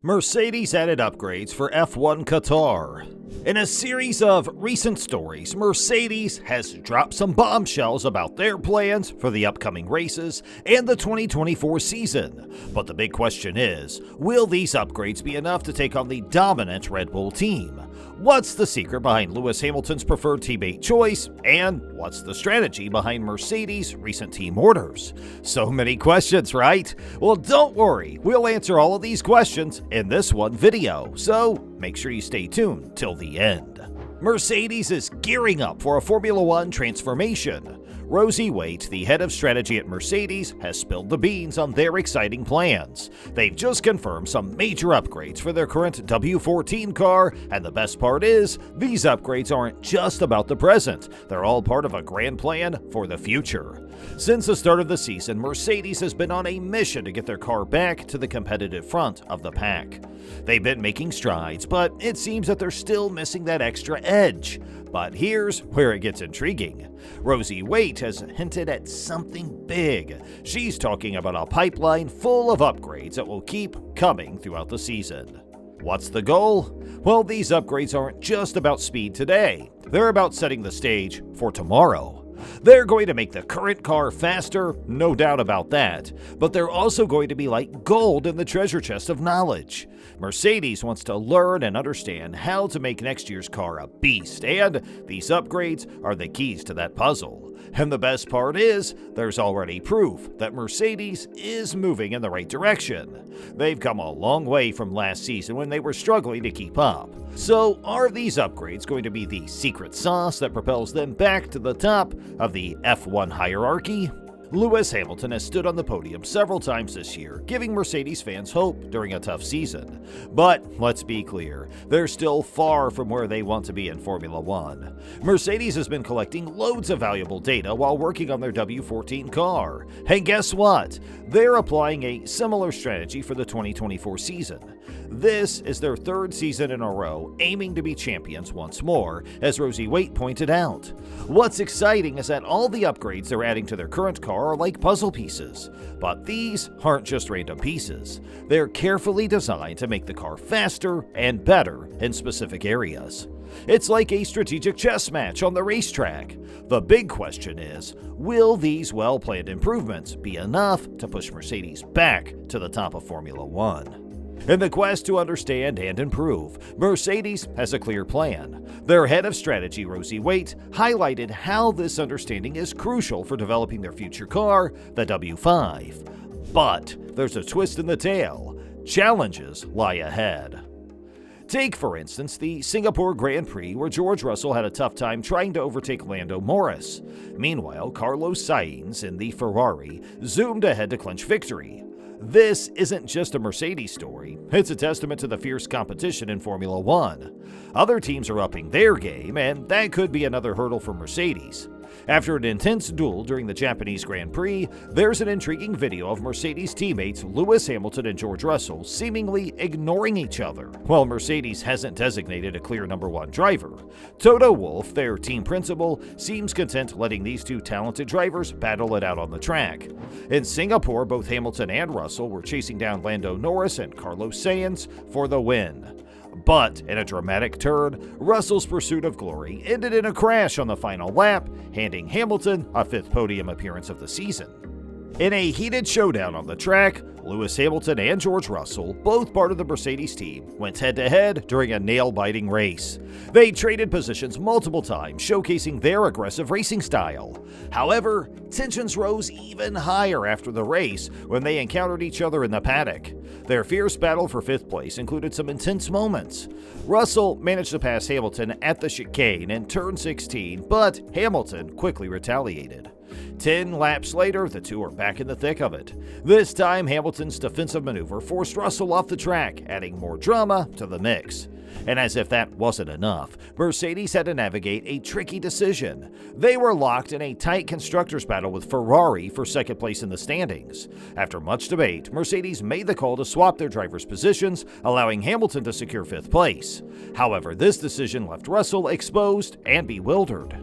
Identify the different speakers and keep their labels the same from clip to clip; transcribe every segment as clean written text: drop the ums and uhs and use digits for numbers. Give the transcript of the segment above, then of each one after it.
Speaker 1: Mercedes added upgrades for F1 Qatar. In a series of recent stories, Mercedes has dropped some bombshells about their plans for the upcoming races and the 2024 season. But the big question is, will these upgrades be enough to take on the dominant Red Bull team? What's the secret behind Lewis Hamilton's preferred teammate choice? And what's the strategy behind Mercedes' recent team orders? So many questions, right? Well, don't worry, we'll answer all of these questions in this one video, so make sure you stay tuned till the end. Mercedes is gearing up for a Formula One transformation. Rosie Waite, the head of strategy at Mercedes, has spilled the beans on their exciting plans. They've just confirmed some major upgrades for their current W14 car, and the best part is, these upgrades aren't just about the present, they're all part of a grand plan for the future. Since the start of the season, Mercedes has been on a mission to get their car back to the competitive front of the pack. They've been making strides, but it seems that they're still missing that extra edge. But here's where it gets intriguing. Rosie Waite has hinted at something big. She's talking about a pipeline full of upgrades that will keep coming throughout the season. What's the goal? Well, these upgrades aren't just about speed today. They're about setting the stage for tomorrow. They're going to make the current car faster, no doubt about that, but they're also going to be like gold in the treasure chest of knowledge. Mercedes wants to learn and understand how to make next year's car a beast, and these upgrades are the keys to that puzzle. And the best part is, there's already proof that Mercedes is moving in the right direction. They've come a long way from last season when they were struggling to keep up. So are these upgrades going to be the secret sauce that propels them back to the top of the F1 hierarchy? Lewis Hamilton has stood on the podium several times this year, giving Mercedes fans hope during a tough season. But let's be clear, they're still far from where they want to be in Formula One. Mercedes has been collecting loads of valuable data while working on their W14 car. And guess what? They're applying a similar strategy for the 2024 season. This is their third season in a row aiming to be champions once more, as Rosie Waite pointed out. What's exciting is that all the upgrades they're adding to their current car are like puzzle pieces. But these aren't just random pieces. They're carefully designed to make the car faster and better in specific areas. It's like a strategic chess match on the racetrack. The big question is, will these well-planned improvements be enough to push Mercedes back to the top of Formula One? In the quest to understand and improve, Mercedes has a clear plan. Their head of strategy, Rosie Waite, highlighted how this understanding is crucial for developing their future car, the W5. But there's a twist in the tale. Challenges lie ahead. Take, for instance, the Singapore Grand Prix, where George Russell had a tough time trying to overtake Lando Norris. Meanwhile, Carlos Sainz in the Ferrari zoomed ahead to clinch victory. This isn't just a Mercedes story, it's a testament to the fierce competition in Formula One. Other teams are upping their game, and that could be another hurdle for Mercedes. After an intense duel during the Japanese Grand Prix, there's an intriguing video of Mercedes teammates Lewis Hamilton and George Russell seemingly ignoring each other, while Mercedes hasn't designated a clear number one driver. Toto Wolff, their team principal, seems content letting these two talented drivers battle it out on the track. In Singapore, both Hamilton and Russell were chasing down Lando Norris and Carlos Sainz for the win. But in a dramatic turn, Russell's pursuit of glory ended in a crash on the final lap, handing Hamilton a fifth podium appearance of the season. In a heated showdown on the track, Lewis Hamilton and George Russell, both part of the Mercedes team, went head-to-head during a nail-biting race. They traded positions multiple times, showcasing their aggressive racing style. However, tensions rose even higher after the race when they encountered each other in the paddock. Their fierce battle for fifth place included some intense moments. Russell managed to pass Hamilton at the chicane in turn 16, but Hamilton quickly retaliated. 10 laps later, the two are back in the thick of it. This time, Hamilton's defensive maneuver forced Russell off the track, adding more drama to the mix. And as if that wasn't enough, Mercedes had to navigate a tricky decision. They were locked in a tight constructors' battle with Ferrari for second place in the standings. After much debate, Mercedes made the call to swap their drivers' positions, allowing Hamilton to secure fifth place. However, this decision left Russell exposed and bewildered.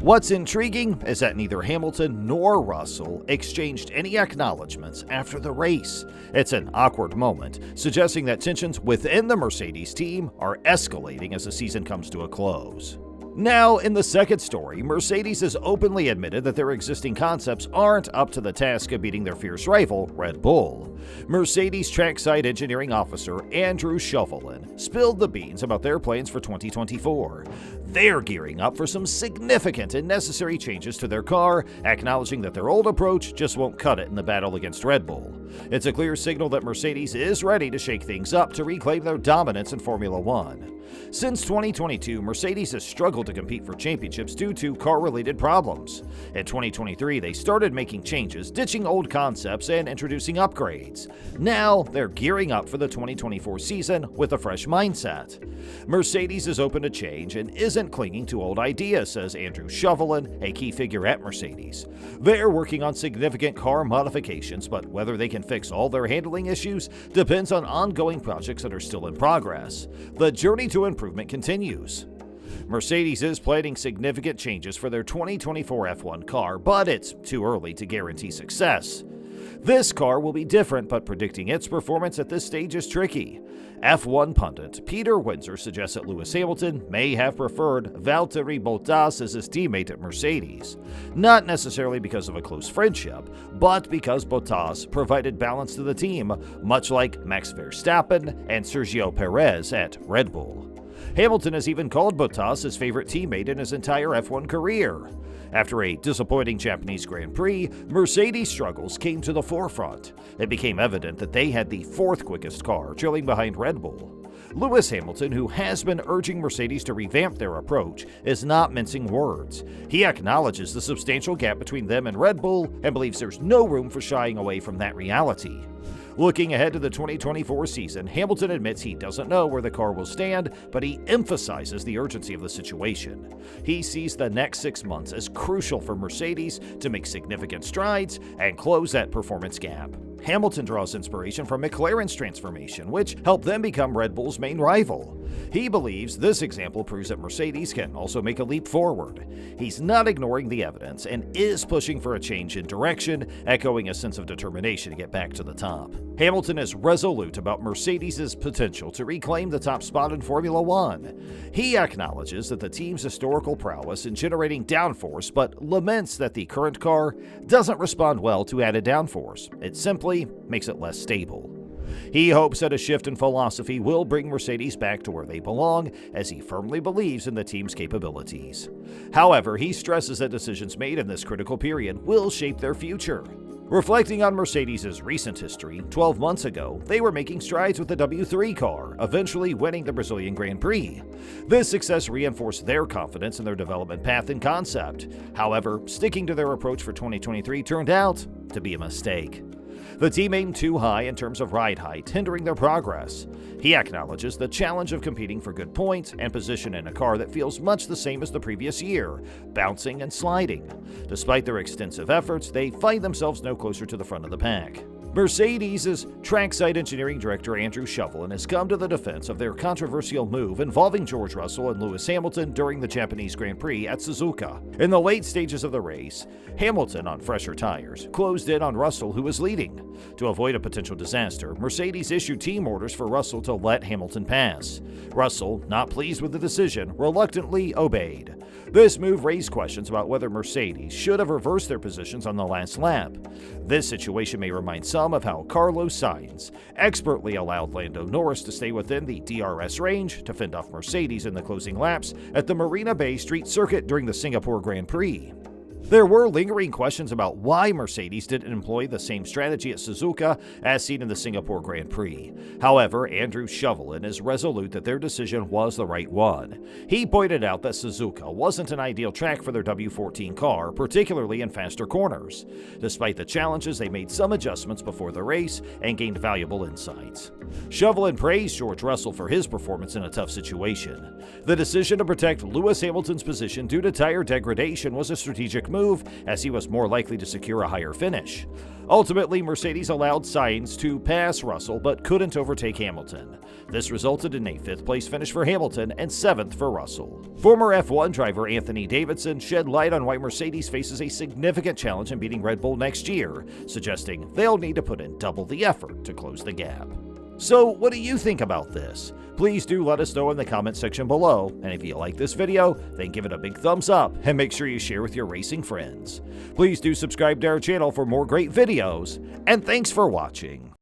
Speaker 1: What's intriguing is that neither Hamilton nor Russell exchanged any acknowledgments after the race. It's an awkward moment, suggesting that tensions within the Mercedes team are escalating as the season comes to a close. Now, in the second story, Mercedes has openly admitted that their existing concepts aren't up to the task of beating their fierce rival, Red Bull. Mercedes trackside engineering officer Andrew Chauvelin spilled the beans about their plans for 2024. They're gearing up for some significant and necessary changes to their car, acknowledging that their old approach just won't cut it in the battle against Red Bull. It's a clear signal that Mercedes is ready to shake things up to reclaim their dominance in Formula One. Since 2022, Mercedes has struggled to compete for championships due to car-related problems. In 2023, they started making changes, ditching old concepts and introducing upgrades. Now, they're gearing up for the 2024 season with a fresh mindset. Mercedes is open to change and isn't clinging to old ideas, says Andrew Chauvelin, a key figure at Mercedes. They're working on significant car modifications, but whether they can fix all their handling issues depends on ongoing projects that are still in progress. The journey to improvement continues. Mercedes is planning significant changes for their 2024 F1 car, but it's too early to guarantee success. This car will be different, but predicting its performance at this stage is tricky. F1 pundit Peter Windsor suggests that Lewis Hamilton may have preferred Valtteri Bottas as his teammate at Mercedes, not necessarily because of a close friendship, but because Bottas provided balance to the team, much like Max Verstappen and Sergio Perez at Red Bull. Hamilton has even called Bottas his favorite teammate in his entire F1 career. After a disappointing Japanese Grand Prix, Mercedes' struggles came to the forefront. It became evident that they had the fourth quickest car, trailing behind Red Bull. Lewis Hamilton, who has been urging Mercedes to revamp their approach, is not mincing words. He acknowledges the substantial gap between them and Red Bull and believes there's no room for shying away from that reality. Looking ahead to the 2024 season, Hamilton admits he doesn't know where the car will stand, but he emphasizes the urgency of the situation. He sees the next 6 months as crucial for Mercedes to make significant strides and close that performance gap. Hamilton draws inspiration from McLaren's transformation, which helped them become Red Bull's main rival. He believes this example proves that Mercedes can also make a leap forward. He's not ignoring the evidence and is pushing for a change in direction, echoing a sense of determination to get back to the top. Hamilton is resolute about Mercedes' potential to reclaim the top spot in Formula One. He acknowledges that the team's historical prowess in generating downforce, but laments that the current car doesn't respond well to added downforce. It simply makes it less stable. He hopes that a shift in philosophy will bring Mercedes back to where they belong, as he firmly believes in the team's capabilities. However, he stresses that decisions made in this critical period will shape their future. Reflecting on Mercedes' recent history, 12 months ago, they were making strides with the W3 car, eventually winning the Brazilian Grand Prix. This success reinforced their confidence in their development path and concept. However, sticking to their approach for 2023 turned out to be a mistake. The team aimed too high in terms of ride height, hindering their progress. He acknowledges the challenge of competing for good points and position in a car that feels much the same as the previous year, bouncing and sliding. Despite their extensive efforts, they find themselves no closer to the front of the pack. Mercedes' trackside engineering director Andrew Chauvelin has come to the defense of their controversial move involving George Russell and Lewis Hamilton during the Japanese Grand Prix at Suzuka. In the late stages of the race, Hamilton, on fresher tires, closed in on Russell, who was leading. To avoid a potential disaster, Mercedes issued team orders for Russell to let Hamilton pass. Russell, not pleased with the decision, reluctantly obeyed. This move raised questions about whether Mercedes should have reversed their positions on the last lap. This situation may remind some of how Carlos Sainz expertly allowed Lando Norris to stay within the DRS range to fend off Mercedes in the closing laps at the Marina Bay Street Circuit during the Singapore Grand Prix. There were lingering questions about why Mercedes didn't employ the same strategy at Suzuka as seen in the Singapore Grand Prix. However, Andrew Chauvelin is resolute that their decision was the right one. He pointed out that Suzuka wasn't an ideal track for their W14 car, particularly in faster corners. Despite the challenges, they made some adjustments before the race and gained valuable insights. Chauvelin praised George Russell for his performance in a tough situation. The decision to protect Lewis Hamilton's position due to tire degradation was a strategic smart move, as he was more likely to secure a higher finish. Ultimately, Mercedes allowed Sainz to pass Russell but couldn't overtake Hamilton. This resulted in a 5th place finish for Hamilton and 7th for Russell. Former F1 driver Anthony Davidson shed light on why Mercedes faces a significant challenge in beating Red Bull next year, suggesting they'll need to put in double the effort to close the gap. So, what do you think about this? Please do let us know in the comment section below, and if you like this video, then give it a big thumbs up and make sure you share with your racing friends. Please do subscribe to our channel for more great videos, and thanks for watching.